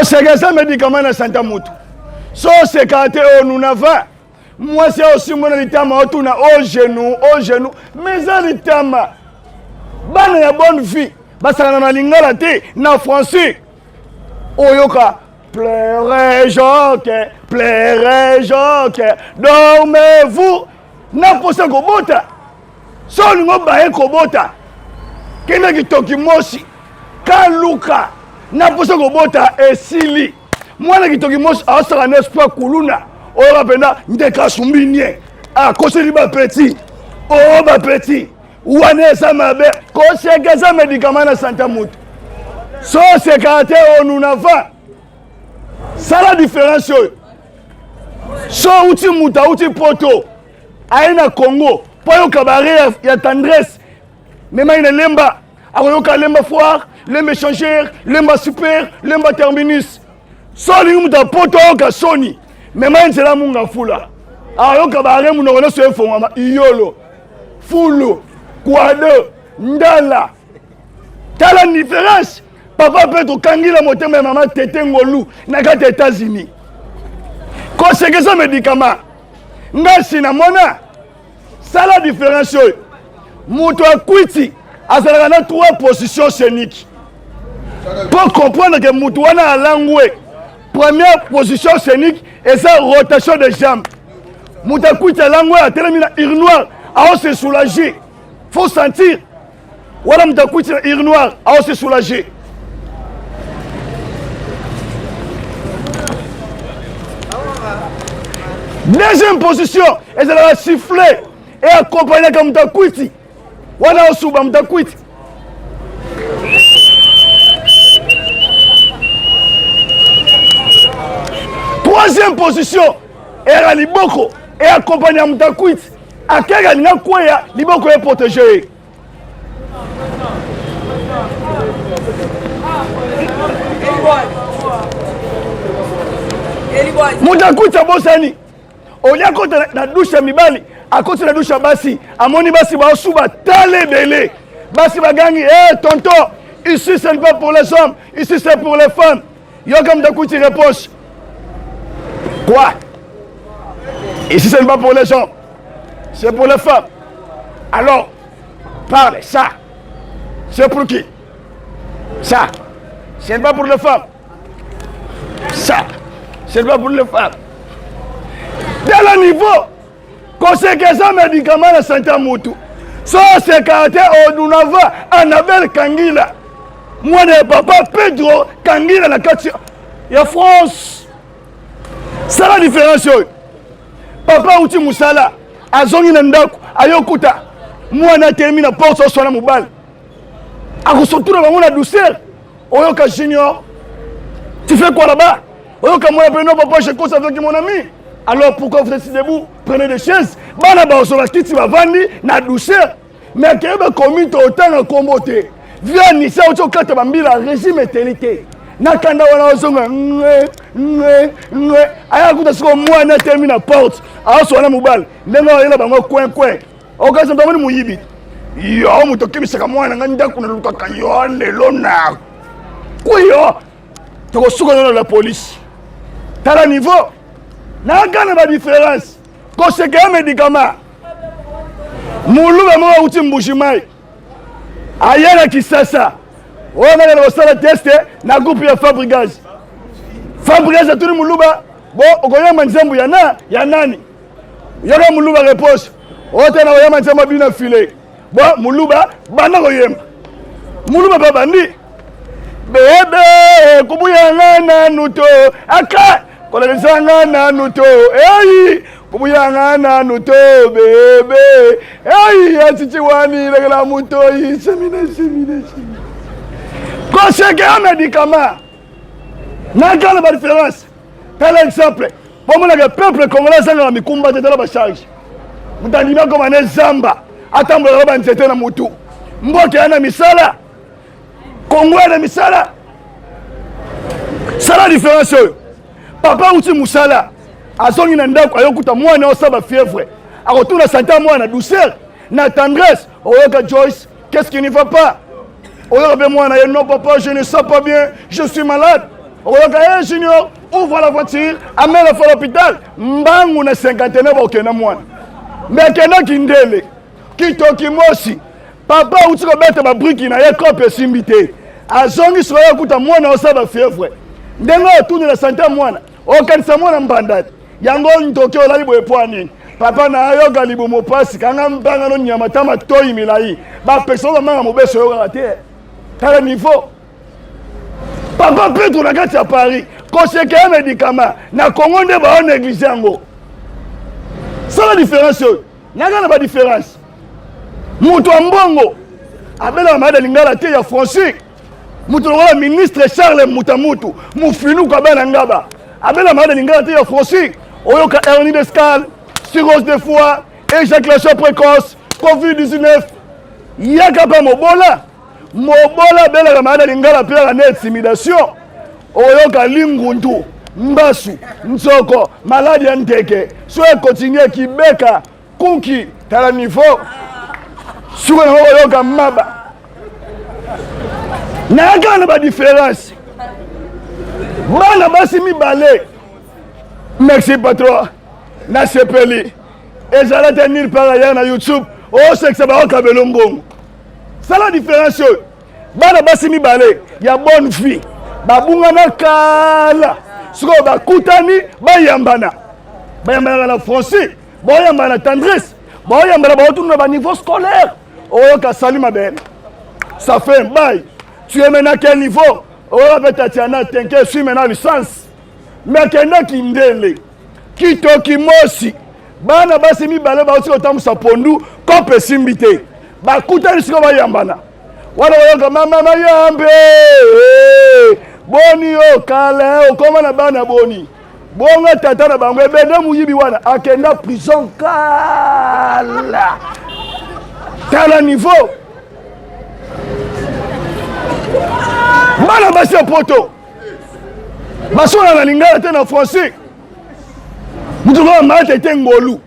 c'est ça médicament na santa mutu. So c'est quand nous n'avons. Moi c'est aussi mon litama otuna au genou, mais ça litama. Bana ya bonne vie. Basana na lingala te na français. Oyoka pleurez Jacques, dormez-vous. Na posa kobota. So lingo bae kobota. Kena kitoki mosi. Kaluka. Na posa kobota esili. Mwana kitoki mosi asala nespoir kuluna. Oyoka penda ndeka sumbinye. Ah koseli ba petit. Oh ba petit. Ouane sa mabe. Koseke sa médicament na santa mutu. So c'est caractère nous n'avons. Ça la différence. So outi muta outi poto. Aina Congo. Poyo cabaret ya tendresse. Même ina lemba. Akoyoka lemba foire, lemba échangeur, lemba super, lemba terminus. So li muta poto ka soni. Même ina c'est la munga fula. Akoyoka cabaret mu no so efongama iyolo. Fulo, kwado, ndala. T'as la différence. Papa peut être kangila moté mais maman tété ngolu na kati États-Unis. Conséquence médicament. Ngasi na mona. Ça la différence. Muto akwiti azalaka na 3 positions scéniques. Pour comprendre que muto wana langue. Première position scénique et ça rotation des jambes. Muto akwiti langue a terminé ir noir, à se soulager. Faut sentir. Voilà muto akwiti ir noir, à se soulager. Deuxième position, elle va siffler et accompagner comme Mutakwiti. Voilà au souba Mutakwiti. Troisième position, elle a Liboko et accompagner Mutakwiti. À quel âge Liboko est protégé? Mutakwiti a Bosani. Olia côté la douche mibali, à côté la douche basi, amoni basi ba suba tale belé. Basi bagangi tonton, ici ce n'est pas pour les hommes, ici c'est pour les femmes. Yo comme Mutakwiti réponse. Quoi? Ici ce n'est pas pour les hommes, c'est pour les femmes. Alors, parle ça. C'est pour qui? Ça. Ce n'est pas pour les femmes. Ça. Ce n'est pas pour les femmes. Dans le niveau, conséquence médicament de santé mutu. So c'est caractère Odunava, Annabelle Kangila. Moi, le papa Pedro Kangila, la carte. Il y a France. C'est la différence. Papa Outi Moussala, Azongi Nandaku, Ayokuta. Moi, on a terminé la porte sur la mobile. A surtout dans la douceur. Oyoka Junior. Tu fais quoi là-bas? Oyoka moi, papa, je cause avec mon ami. Alors pourquoi vous êtes debout? Prenez des chaises. Bana ba osola kiti ba vandi na douceur. Mais que ba komito autant na kombote. Viens ni ça auto kata bambila régime éternité. Na kanda wana osonga aya kuta siko moi na termine porte. Aso wana mobile. Ndenga yela bango coin. Okaza ndamoni muyibi. Yo muto kibisaka mwana nganda kuna lukaka yo lelo na. Kuyo. Toko suka na la police. Tala niveau. N'a pas de différence. Conséquence médicament. Moulouba mwa uti mbushimai. Ayana kisasa. Wana na wasala teste na groupe ya Fabregas. Fabregas atuni moulouba. Bon, okoya manzembu ya nani? Yoga moulouba repose. Ote na oya manzembu bina filet. Bon, moulouba bana koyemba. Moulouba ba bandi. Bebe kubuya ngana nuto. Aka Kola nisanga na nuto, kubuyanga na nuto, bebe, atichiwani, la muto, semine. Conséquent médicament. N'a pas de différence. Par exemple, pour moi, le peuple congolais, c'est un mikumba de la charge. Nous avons comme un zamba. Attends, on va nous na mutu. Mboke ana misala. Congo ana misala. C'est la différence. Papa Outi Moussala, azongi na ndako ayokuta mwana osaba fièvre. Akotuna santé mwana douceur, na tendresse. Oyoka Joyce, qu'est-ce qui ne va pas? Oyoka mwana, non papa, je ne sens pas bien, je suis malade. okoyoka junior ouvre la voiture amène la fois à l'hôpital mbangu na 59 okena mwana mais akendaki ndele kitoki mosi papa uti kobeta babriki na ye kope esimbi te azongi sikoyo okuta mwana osala fievre ndenge otunela sante ya mwana okanisa mwana mbanda yango ntoki olali boye po nini papa na ayoka libumu pasi kanga mbanga no nyama tama toyi milai bapesa bamanga mobeso oyokaka te tala niveau papa Petro na kati ya Paris koseke ya médicament na Congo nde bao néglige yango ça la différence oyo nanga na badifférence mutu ya mbongo abelaka mayada lingala te ya Francis mutu lokola ministre Charles Mutamutu mufinuku abela ngaba abelaka mayada lingala te ya Francis oyoka hernie discale cirrhose de foie éjaculation précoce COVID-19 yaka pa mobola abelaka mayada lingala mpe yaka na intimidation oyoka lingundu mbasu nzoko maladi ya nteke so ekontinue kibeka kunki tala niveau suko nango oyoka maba nayaka na badifférence bana basi mibale merci patron nasepeli ezala te nil par ailleurs na YouTube osekisa baokabela mbongo sala différence oyo bana basi mibale ya bonne fille babungana kala sikoyo bakutani bayambana na Francis boyambana na tendresse boyambana baotuna ba niveau scolaire oyoka sali mabene ça fait un bail tu es maintenant quel niveau oyoka pe Tatiana Tenke suis maintenant licence mais kendaki ndele kitoki mosi bana basi mibale baoti kotambusa pondu kope simbi te bakutani sikoyo bayambana wana oyoka mama mayambe boni o kala okoma na bana boni bonga tata na bango ebende muyibi wana akenda prison kala tala niveau bana basi ya poto basona na lingala te na Francis mutu kama maatete ngolu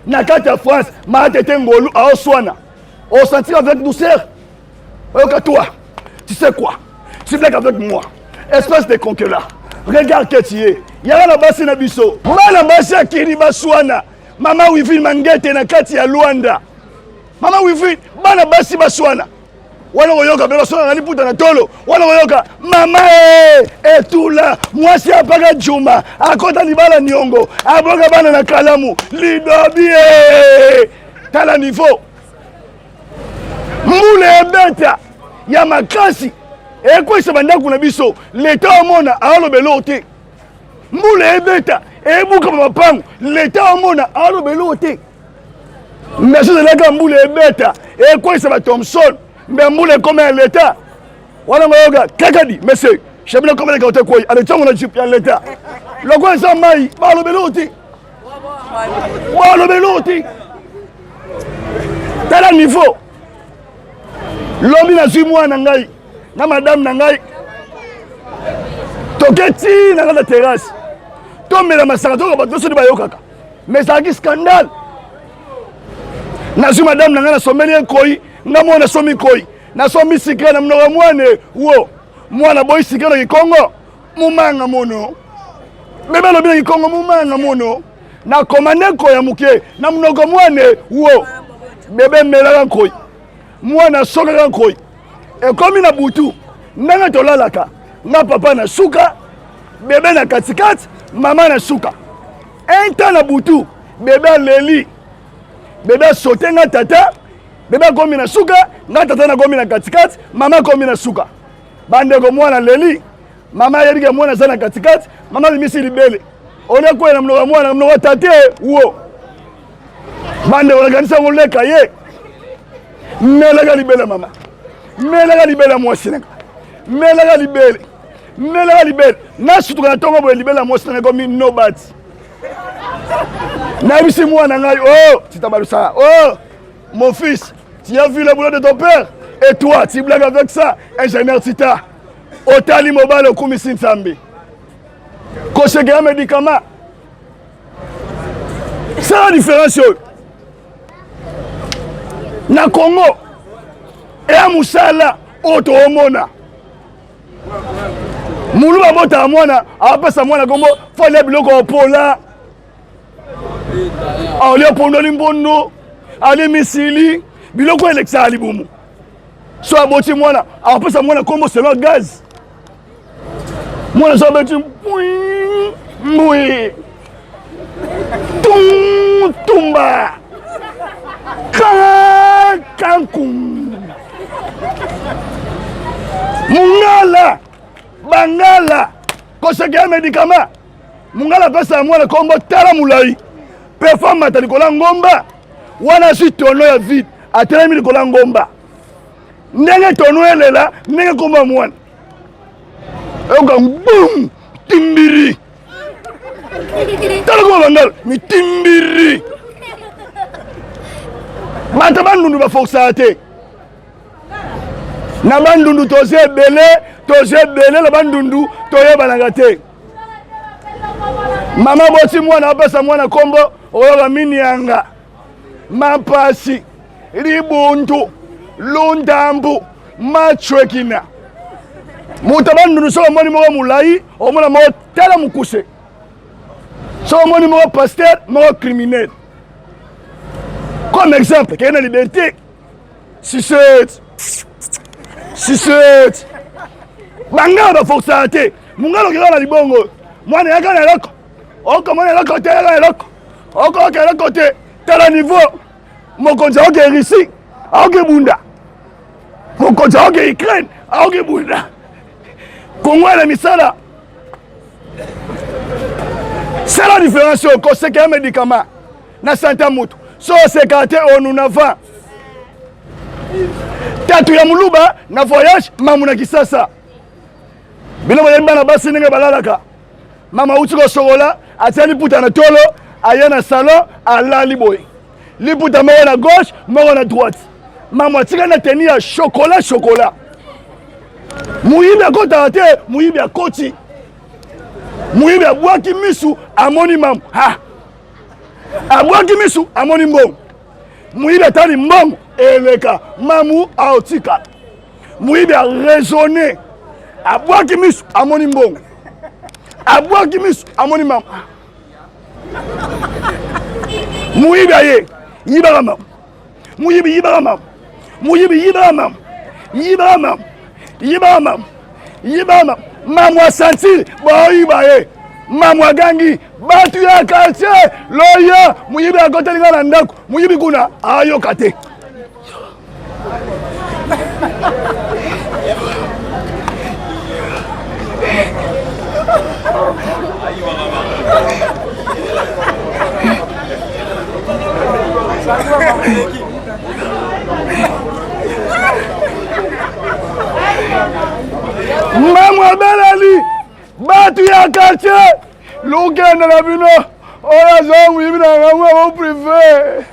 na kati ya France maatete ngolu aoswana au sentir avec douceur oyoka toi tu sais quoi tu blagues avec moi espèce de conquérant regarde que tu es yala na basi na biso bana basi akini baswana mama wifi mangete na kati ya Luanda mama wifi bana basi baswana wana oyoka bela sona nani puta na tolo wana oyoka mama etula mwasi apaka juma akota libala niongo aboka bana na kalamu lidobi tala niveau mbule ebeta ya makasi ekwesa bandaku na biso leta omona aolobelo te mbule ebeta ebuka mapangu leta omona aolobelo te merci de la mbule ebeta ekwesa ba Thompson mbe mbule comme ya leta wana ngoyoga kakadi monsieur chabina comme les côté quoi ale tongo na jip ya leta loko za mai balobelo te tala niveau lobi na zui mwana ngai na madame na ngai toketi na la terrasse tomela masaka toka bato so bayokaka mais ça qui scandale na zui madame na ngai na someli koi nga mwana somi koi na somi sikre na mnoga mwane wo mwana boy sikre na Kongo mumanga mono bebe lobi na Kongo mumanga mono na komane ko ya muke na mnoga mwane wo bebe melaka koi mwana soka koi ekomi na butu ndenge tolalaka nga papa na suka bebe na katikati mama na suka un temps na butu bebe leli bebe sote nga tata bebe komi na suka nga tata na komi na katikati mama komi na suka bandeko mwana leli mama yebike mwana za na katikati mama limisi libele ole ko na mnoga mwana mnoga tate wo bandeko na kanisa ngoleka ye melaka libele mama melaka libele mwasi nanga melaka libele na sutuka na tongo boye libele mwasi nanga komi nobody na bisi mwana ngai oh titabalusa oh mon fils tu as vu le boulot de ton père et toi tu blagues avec ça ingénieur Tita otali mobile okumisi nsambi kosheke ya médicament c'est la différence na Congo et à Moussala oto omona Mulu babota mwana apesa mwana kombo fole biloko pola ali pondo limbondo ali misili biloko eleksa ali bumu so aboti mwana apesa mwana kombo selon gaz mwana so beti mui tumba kankum mungala bangala koseke médicament mungala pesa mwana kombo tala mulai performa talikola ngomba wana si tono ya vide atelemi likola ngomba ndenge tono elela ndenge komba mwana oka boum timbiri tala ko bangala mi timbiri bata bandundu baforsa te na bandundu toze bele la bandundu toyebananga te mama boti mwana apesa mwana kombo oyoka minianga mapasi libuntu lundambu machwekina muta bandundu so omoni moko mulai omona moko tala mukuse so omoni moko pasteur moko criminel comme exemple kena liberté Sucette bangala baforsa te mungalo kila na libongo mwana yaka na eloko oko mwana eloko te yaka eloko oko oke eloko te tala niveau mokonzi aoke Russie aoke bunda mokonzi aoke Ukraine aoke bunda Congo ele misala c'est la différence ko seke un médicament na santé mutu so sekate onunava tatu ya muluba na voyage mamu na kisasa bino bayemba na basi ndenge balalaka mama uti kosokola atia liputa na tolo aye na salon alali boye liputa moko na gauche moko na droite mama atika na teni ya chocolat muyibi akotaka te muyibi akoti muyibi abwaki misu amoni mamu abwaki misu amoni mbongo muyibi atali mbongo eleka mamu aotika muyibi a raisonné abwaki misu amoni mbongo abwaki misu amoni mamu muyibi aye yibaka mamu muyibi yibaka mamu muyibi yibaka mamu yibaka mamu yibaka mamu yibaka mamu mamu asentir boyiba ye mamu agangi batu ya quartier loya muyibi akotelinga na ndako muyibi kuna ayoka te mamu abelali batu ya quartier lukenda na bino oyo aza muyibi na ngango amo privé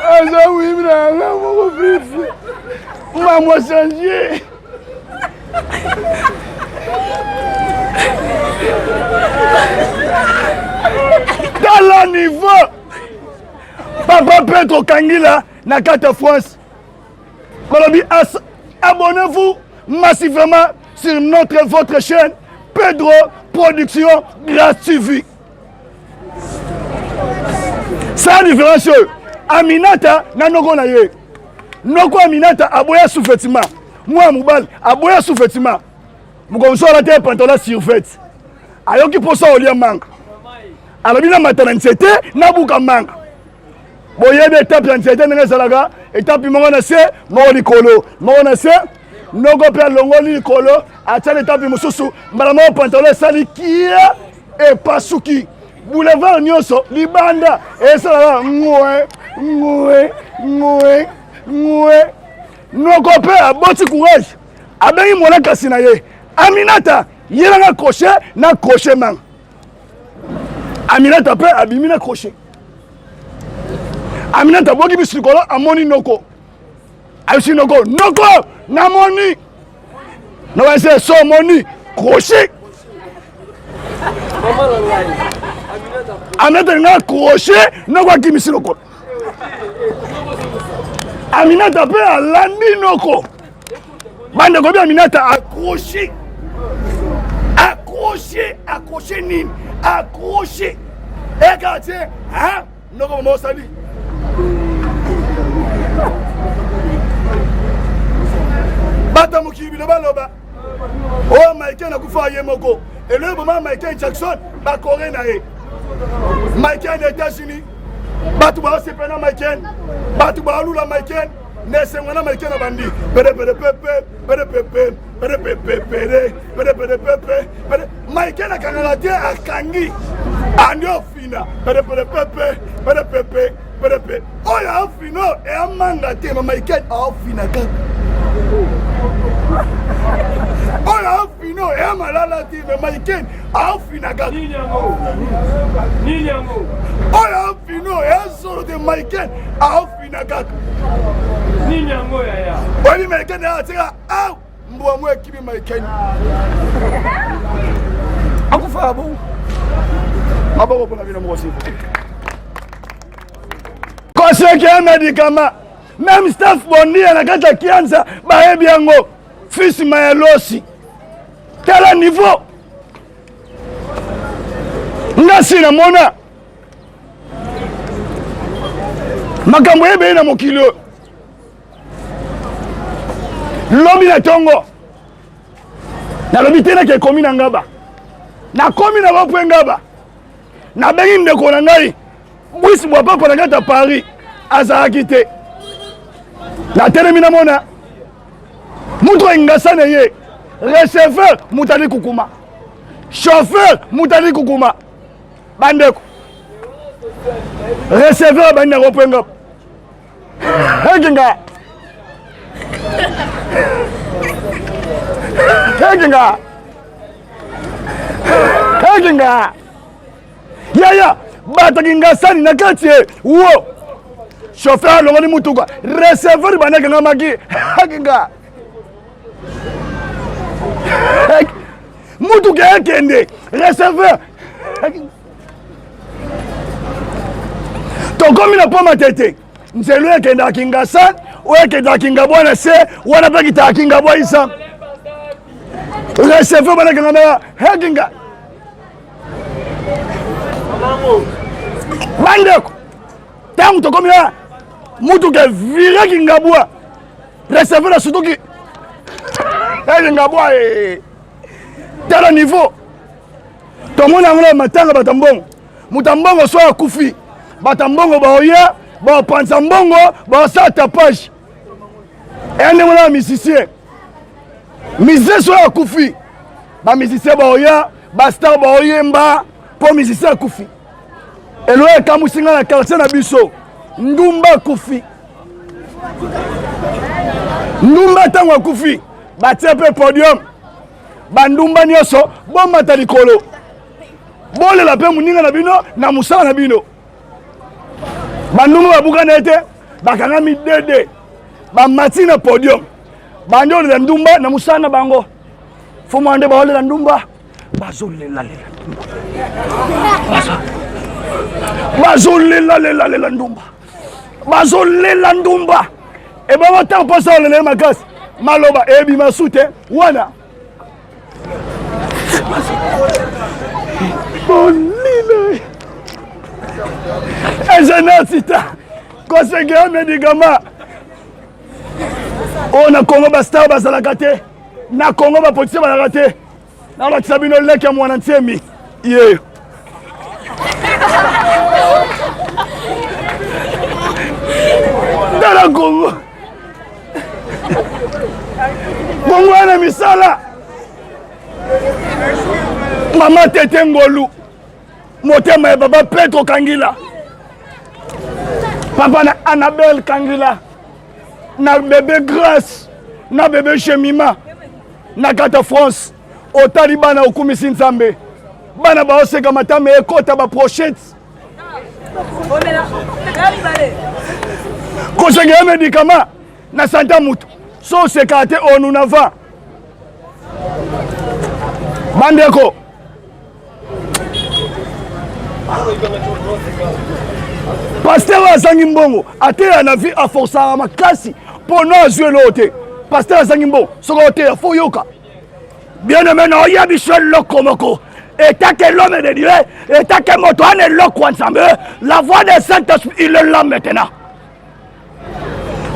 aza muyibi na ngango amo privé mamu asangie tala niveau papa Petro Kangila na kata France balobi abonnez-vous massivement sur votre chaîne Pedro Production Grâce TV. Ça a différence. Aminata na noko na ye. Noko Aminata aboya sous-vêtement. Moi mobile aboya sous-vêtement. Mukomso la te pantalon survêt. Ayoki poso olia manga. Alobi na matana nzete na buka manga. Boyebe étape ya nzete ndenge ezalaka étape moko na se moko likolo moko na se noko pe longoli likolo atia étape mosusu mbala moko pantalon esali kia epasuki boulevard nyonso libanda esalaka ngwe noko pe aboti courage abengi mwana kasi na ye Aminata yelanga crochet na crochet manga Aminata pe abimi na crochet Aminata boki bisikolo amoni noko ayusi noko namoni no va ser so moni crochet Aminata nga crochet noko akimisi noko Aminata pe alandi noko bande ko bi Aminata accroché accroché nini, accroché. Et quartier, hein, non comme moi ça dit. Bata mukibi le baloba. Oh Michael akufa yemoko. Et le moment Michael Jackson ba Corée naé. Michael des États-Unis. Batu ba sepena Michael. Batu ba lula Michael. Nese ngwana Michael na bandi. Pere Michael akangala te akangi. Andio fina. Pere. Oh ya fino e amanga te Michael fina ka. Oh ya fino e malala te Michael fina ka. Nini yango. Oh ya fino e solo de Michael fina ka. Nini yango ya. Wali Michael ya tira au mbo mwe kibi Michael. Akufa abo. Maboko pona bino mwosi. Conseil qui est un médicament. Même staff bondi na kata kianza baebi yango fils mayelosi. Tel niveau. Ngasi na mona. Makambo ebe na mokilo. Lobi na tongo. Na lobi tena ke komi na ngaba. Na komi na bapwe ngaba. Na bengi ndeko na ngai. Mwisi mwa papa na kata Paris. Azaki te. Na termina mona. Mutu ingasane ye. Receveur mutali kukuma. Chauffeur mutali kukuma. Bandeko. Receveur banda kopwenga. Hekinga. Yaya bata kingasani na kati wo. Chauffeur longoni mutuka. Receveur banda kanga maki. Hekinga. Mutuka ekende. Receveur. Tokomi na poma tete. Nzelu ekenda kingasani. Wekenda kingabwana se. Wana pekita kingabwa isa. Receveur banda kanga maki. Hekinga. Bandeko. Tangu tokomi na mutuka vire kingabwa. Receveur na sutuki. Ngabwa tala niveau tomona ngona matanga batambongo mutambongo so akufi batambongo baoya ba panza mbongo ba sa tapage ene ngona musicien so akufi ba musicien baoya ba star baoyemba po musicien akufi eloye kamusinga na quartier na biso ndumba akufi ndumba tango akufi batepe podium bandumba nyoso bomata likolo bolela pe muninga na bino na musala na bino bandumba babuka na ete bakanga midede bamati na podium bando le ndumba na musala na bango fumande baolela ndumba bazolela ndumba bazolela ndumba e baba tampo sa le makasi maloba ebi masute wana bonile ejenasita kosengea médicament o na Congo bastar bazalaka te na Congo bapolisier bazalaka te na bakisa bino leke ya mwana ntiemi ye tala Congo bongo ana misala mama tete ngolu motema ya baba Petro Kangila papa na Annabelle Kangila na bébé Grâce na bébé Chemima na kata France otali bana okumisi nzambe bana baoseka matame ekota ba prochette kosengela médicament na santa mutu so sekate onunava bandeko pasteur azangi mbongo ateya na vie aforçaka makasi mpo no azwi elo te pasteur azangi mbongo soki oteya fo yoka Bien-aimé, non, il y a des choses lokomoko. Et tant que l'homme est de Dieu, et tant que Motoine est loko ensemble, la voix des Saint-Esprit, il est là maintenant.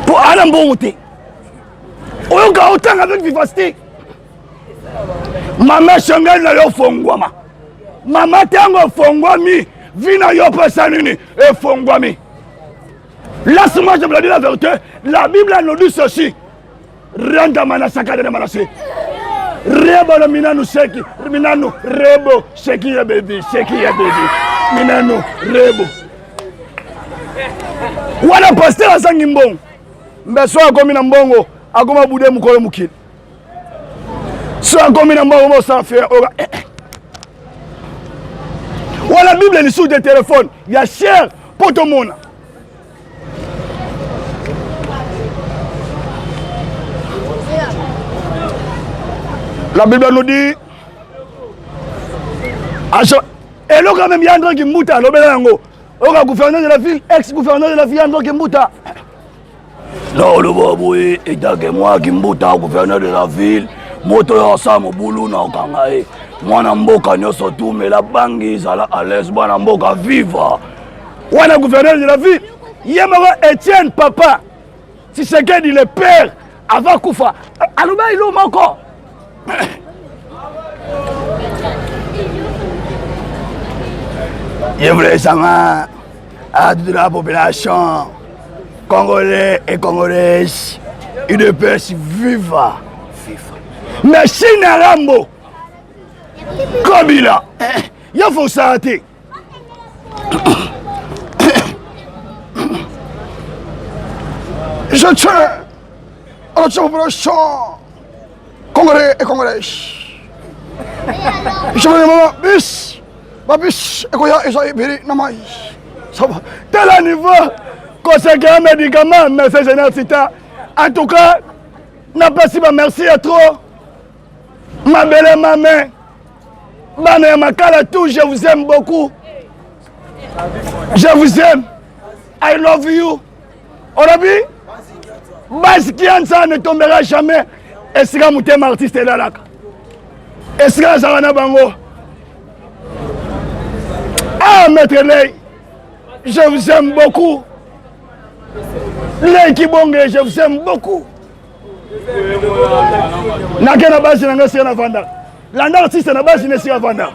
Pour aller en bon côté. On a autant avec vivacité. Maman Shangal n'a pas fongwama. Maman Tango fongwami, vina yopa sanini, et fongwami. Laisse-moi, je me dis la vérité. La Bible nous dit ceci. Renda manasaka de manasé. Rebo le minanu seki, minanu rebo seki ya baby, minanu rebo. Wana pasteur asangi mbongo. Mbeso akomi na mbongo, akoma bude mukolo mukili. So akomi na mbongo mo sans faire ora. Wana Bible ni sous de téléphone, ya cher pour tout le monde. La Bible nous dit, et là quand même, il y a un qui mouta, le gouverneur de la ville, ex-gouverneur de la ville, André Kimbuta. Non, le boy, et que moi qui mouta, gouverneur de la ville, moto ensemble, boulou, na okangae. Moi, n'amboka nyoso tout, mais la bangi, ça à l'aise, moi, n'amboka viva. Ouais, le gouverneur de la ville, il y a Étienne, papa, si c'est qu'il dit le père, avant Koufa, alors il est encore. Je voulais savoir à toute la population congolais et congolaises, une paix viva. Mais si Narambo, comme il a, il faut s'arrêter. Je tiens à la population congolais et congolaises. Je veux dire, bis, et qu'on y a essayé de namai. Tel un niveau, consacré un médicament, mais c'est général. En tout cas, n'a pas si merci à trop. Ma belle maman, ma tout, je vous aime beaucoup. Je vous aime. I love you. Orabi, Baskiansa ne tombera jamais. Et si vous êtes un artiste là, et si vous êtes un bango, ah, maître Ley, je vous aime beaucoup. Ley Kibonge, je vous aime beaucoup. Nakena basi na ngasi na vanda. L'artiste na basi ne si vanda.